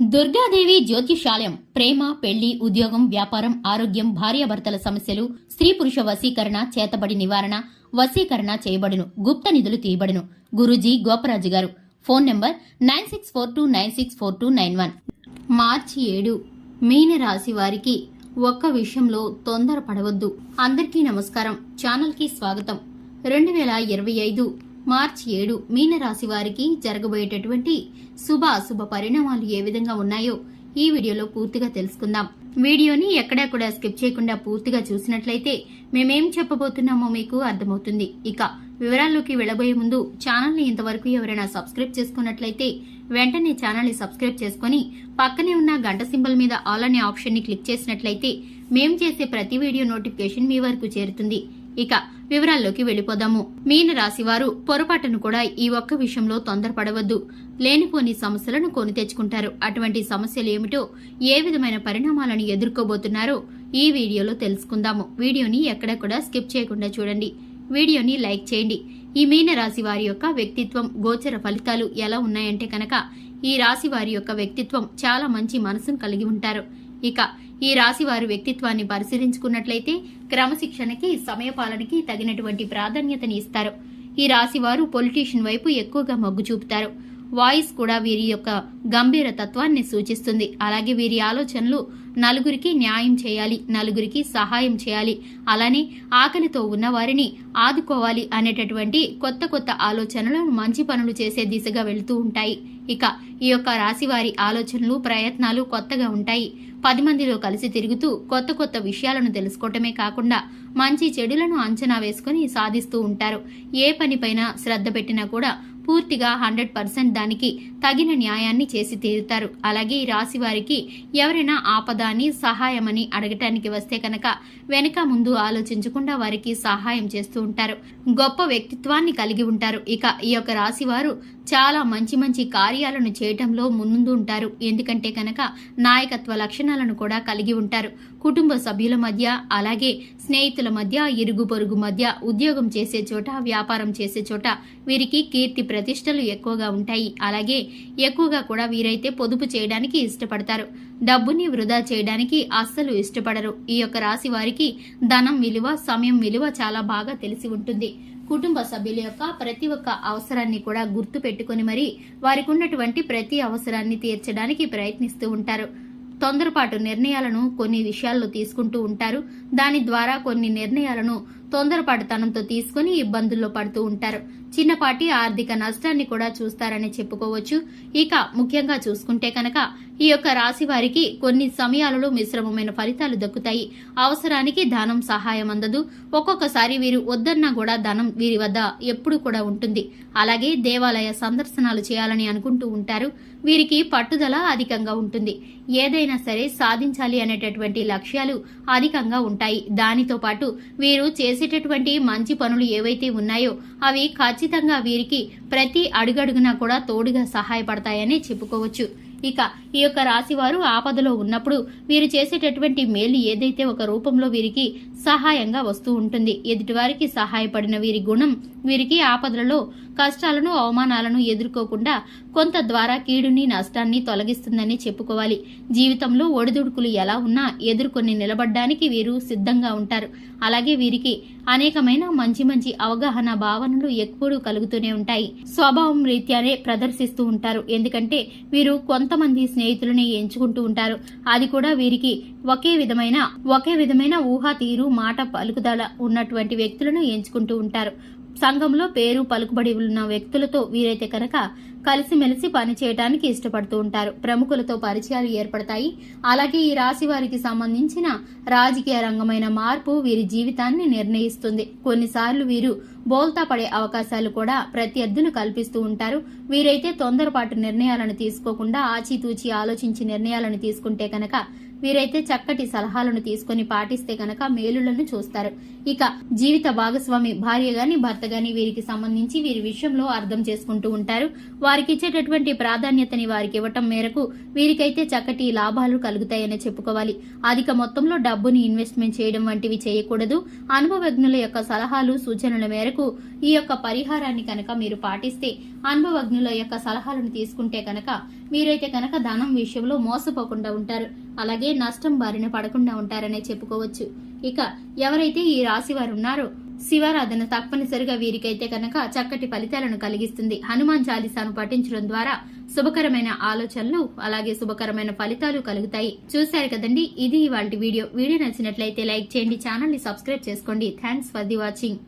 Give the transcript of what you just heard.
దుర్గాదేవి జ్యోతిషాలయం ప్రేమ, పెళ్లి, ఉద్యోగం, వ్యాపారం, ఆరోగ్యం, భార్యాభర్తల సమస్యలు, స్త్రీ పురుష వశీకరణ, చేతబడి నివారణ, వశీకరణ చేయబడును, గుప్త నిధులు తీయబడును. గురూజీ గోపరాజు గారు. Phone number 9642964291. మార్చి 7. మీన రాశి వారికి ఒక్క విషయంలో తొందరపడవద్దు. అందరికీ నమస్కారం. ఛానల్ కి స్వాగతం. 2025 మార్చి 7 మీనరాశి వారికి జరగబోయేటటువంటి శుభ అశుభ పరిణామాలు ఏ విధంగా ఉన్నాయో ఈ వీడియోలో పూర్తిగా తెలుసుకుందాం. వీడియోని ఎక్కడా కూడా స్కిప్ చేయకుండా పూర్తిగా చూసినట్లయితే మేమేం చెప్పబోతున్నామో మీకు అర్థమవుతుంది. ఇక వివరాల్లోకి వెళ్లబోయే ముందు ఛానల్ ని ఇంతవరకు ఎవరైనా సబ్స్క్రైబ్ చేసుకున్నట్లయితే వెంటనే ఛానల్ ని సబ్స్క్రైబ్ చేసుకుని పక్కనే ఉన్న గంట సింబల్ మీద ఆల్ అనే ఆప్షన్ ని క్లిక్ చేసినట్లయితే మేం చేసే ప్రతి వీడియో నోటిఫికేషన్ మీ వరకు చేరుతుంది. ఇక వివరాల్లోకి వెళ్లిపోదాము. మీన రాశి వారు పొరపాటును కూడా ఈ ఒక్క విషయంలో తొందరపడవద్దు. లేనిపోని సమస్యలను కొని తెచ్చుకుంటారు. అటువంటి సమస్యలు ఏమిటో, ఏ విధమైన పరిణామాలను ఎదుర్కోబోతున్నారో ఈ వీడియోలో తెలుసుకుందాము. వీడియోని ఎక్కడ కూడా స్కిప్ చేయకుండా చూడండి. వీడియోని లైక్ చేయండి. ఈ మీన రాశి వారి యొక్క వ్యక్తిత్వం, గోచర ఫలితాలు ఎలా ఉన్నాయంటే కనుక ఈ రాశి వారి యొక్క వ్యక్తిత్వం చాలా మంచి మనసును కలిగి ఉంటారు. ఇక ఈ రాశి వారి వ్యక్తిత్వాన్ని పరిశీలించుకున్నట్లయితే క్రమశిక్షణకి, సమయపాలనకి తగినటువంటి ప్రాధాన్యతని ఇస్తారు. ఈ రాశి వారు పొలిటీషియన్ వైపు ఎక్కువగా మొగ్గు చూపుతారు. వాయిస్ కూడా వీరి యొక్క గంభీర తత్వాన్ని సూచిస్తుంది. అలాగే వీరి ఆలోచనలు నలుగురికి న్యాయం చేయాలి, నలుగురికి సహాయం చేయాలి, అలానే ఆకలితో ఉన్న వారిని ఆదుకోవాలి అనేటటువంటి కొత్త కొత్త ఆలోచనలను, మంచి పనులు చేసే దిశగా వెళుతూ ఉంటాయి. ఇక ఈ యొక్క రాశి వారి ఆలోచనలు, ప్రయత్నాలు కొత్తగా ఉంటాయి. 10 మందిలో కలిసి తిరుగుతూ కొత్త కొత్త విషయాలను తెలుసుకోవటమే కాకుండా మంచి చెడులను అంచనా వేసుకుని సాధిస్తూ ఉంటారు. ఏ పనిపైన శ్రద్ధ పెట్టినా కూడా పూర్తిగా 100% దానికి తగిన న్యాయాన్ని చేసి తీరుతారు. అలాగే ఈ రాశి వారికి ఎవరైనా ఆపదాని, సహాయమని అడగటానికి వస్తే కనుక వెనక ముందు ఆలోచించకుండా వారికి సహాయం చేస్తూ ఉంటారు. గొప్ప వ్యక్తిత్వాన్ని కలిగి ఉంటారు. ఇక ఈ యొక్క రాశి వారు చాలా మంచి మంచి కార్యాలను చేయటంలో ముందు ఉంటారు. ఎందుకంటే కనుక నాయకత్వ లక్షణాలను కూడా కలిగి ఉంటారు. కుటుంబ సభ్యుల మధ్య, అలాగే స్నేహితుల మధ్య, ఇరుగు పొరుగు మధ్య, ఉద్యోగం చేసే చోట, వ్యాపారం చేసే చోట వీరికి కీర్తి ప్రతిష్టలు ఎక్కువగా ఉంటాయి. అలాగే ఎక్కువగా కూడా వీరైతే పొదుపు చేయడానికి ఇష్టపడతారు. డబ్బుని వృధా చేయడానికి అస్సలు ఇష్టపడరు. ఈ యొక్క రాశి వారికి ధనం విలువ, సమయం విలువ చాలా బాగా తెలిసి ఉంటుంది. కుటుంబ సభ్యుల యొక్క ప్రతి ఒక్క అవసరాన్ని కూడా గుర్తు పెట్టుకుని మరి వారికి ఉన్నటువంటి ప్రతి అవసరాన్ని తీర్చడానికి ప్రయత్నిస్తూ ఉంటారు. తొందరపాటు నిర్ణయాలను కొన్ని విషయాల్లో తీసుకుంటూ ఉంటారు. దాని ద్వారా కొన్ని నిర్ణయాలను తొందరపాటుతనంతో తీసుకుని ఇబ్బందుల్లో పడుతూ ఉంటారు. చిన్నపాటి ఆర్థిక నష్టాన్ని కూడా చూస్తారని చెప్పుకోవచ్చు. ఇక ముఖ్యంగా చూసుకుంటే కనుక ఈ యొక్క రాశి వారికి కొన్ని సమయాలలో మిశ్రమమైన ఫలితాలు దక్కుతాయి. అవసరానికి ధనం సహాయం అందదు. ఒక్కొక్కసారి వీరు వద్దన్నా కూడా ధనం వీరి వద్ద ఎప్పుడు కూడా ఉంటుంది. అలాగే దేవాలయ సందర్శనాలు చేయాలని అనుకుంటూ ఉంటారు. వీరికి పట్టుదల అధికంగా ఉంటుంది. ఏదైనా సరే సాధించాలి అనేటటువంటి లక్ష్యాలు అధికంగా ఉంటాయి. దానితో పాటు వీరు చేసేటటువంటి మంచి పనులు ఏవైతే ఉన్నాయో అవి ఖచ్చితంగా వీరికి ప్రతి అడుగడుగునా కూడా తోడుగా సహాయపడతాయని చెప్పుకోవచ్చు. ఇక ఈ యొక్క రాశి వారు ఆపదలో ఉన్నప్పుడు వీరు చేసేటటువంటి మేలు ఏదైతే ఒక రూపంలో వీరికి సహాయంగా వస్తూ ఉంటుంది. ఎదుటివారికి సహాయపడిన వీరి గుణం వీరికి ఆపదలలో కష్టాలను, అవమానాలను ఎదుర్కోకుండా కొంత ద్వారా కీడుని, నష్టాన్ని తొలగిస్తుందని చెప్పుకోవాలి. జీవితంలో ఒడిదుడుకులు ఎలా ఉన్నా ఎదుర్కొని నిలబడ్డానికి వీరు సిద్ధంగా ఉంటారు. అలాగే వీరికి అనేకమైన మంచి మంచి అవగాహన, భావనలు ఎప్పుడూ కలుగుతూనే ఉంటాయి. స్వభావం రీత్యానే ప్రదర్శిస్తూ ఉంటారు. ఎందుకంటే వీరు కొంతమంది స్నేహితులని ఎంచుకుంటూ ఉంటారు. అది కూడా వీరికి ఒకే విధమైన ఊహా తీరు, మాట, పలుకుదల ఉన్నటువంటి వ్యక్తులను ఎంచుకుంటూ ఉంటారు. సంఘంలో పేరు, పలుకుబడి ఉన్న వ్యక్తులతో వీరైతే కనుక కలిసిమెలిసి పని చేయడానికి ఇష్టపడుతూ ఉంటారు. ప్రముఖులతో పరిచయాలు ఏర్పడతాయి. అలాగే ఈ రాశి వారికి సంబంధించిన రాజకీయ రంగమైన మార్పు వీరి జీవితాన్ని నిర్ణయిస్తుంది. కొన్నిసార్లు వీరు బోల్తా పడే అవకాశాలు కూడా ప్రత్యర్థులు కల్పిస్తూ ఉంటారు. వీరైతే తొందరపాటు నిర్ణయాలను తీసుకోకుండా ఆచితూచి ఆలోచించి నిర్ణయాలను తీసుకుంటే కనుక వీరైతే చక్కటి సలహాలను తీసుకుని పాటిస్తే కనుక మేలులను చూస్తారు. ఇక జీవిత భాగస్వామి, భార్య గాని భర్త గాని వీరికి సంబంధించి వీరి విషయంలో అర్థం చేసుకుంటూ ఉంటారు. వారికి ఇచ్చేటటువంటి ప్రాధాన్యతని వారికి ఇవ్వటం మేరకు వీరికైతే చక్కటి లాభాలు కలుగుతాయని చెప్పుకోవాలి. అధిక మొత్తంలో డబ్బుని ఇన్వెస్ట్మెంట్ చేయడం వంటివి చేయకూడదు. అనుభవజ్ఞుల యొక్క సలహాలు, సూచనల మేరకు మేరకు ఈ యొక్క పరిహారాన్ని కనుక మీరు పాటిస్తే, అనుభవజ్ఞుల యొక్క సలహాలను తీసుకుంటే కనుక మీరైతే కనుక ధనం విషయంలో మోసపోకుండా ఉంటారు. అలాగే నష్టం బారిన పడకుండా ఉంటారనే చెప్పుకోవచ్చు. ఇక ఎవరైతే ఈ రాశి వారు ఉన్నారో శివారాధన తప్పనిసరిగా వీరికైతే కనుక చక్కటి ఫలితాలను కలిగిస్తుంది. హనుమాన్ చాలీసాను పఠించడం ద్వారా శుభకరమైన ఆలోచనలు అలాగే శుభకరమైన ఫలితాలు కలుగుతాయి. చూశారు కదండి, ఇది ఇవాల్టి వీడియో. వీడియో నచ్చినట్లయితే లైక్ చేయండి, ఛానల్ ని సబ్స్క్రైబ్ చేసుకోండి. Thanks for the watching.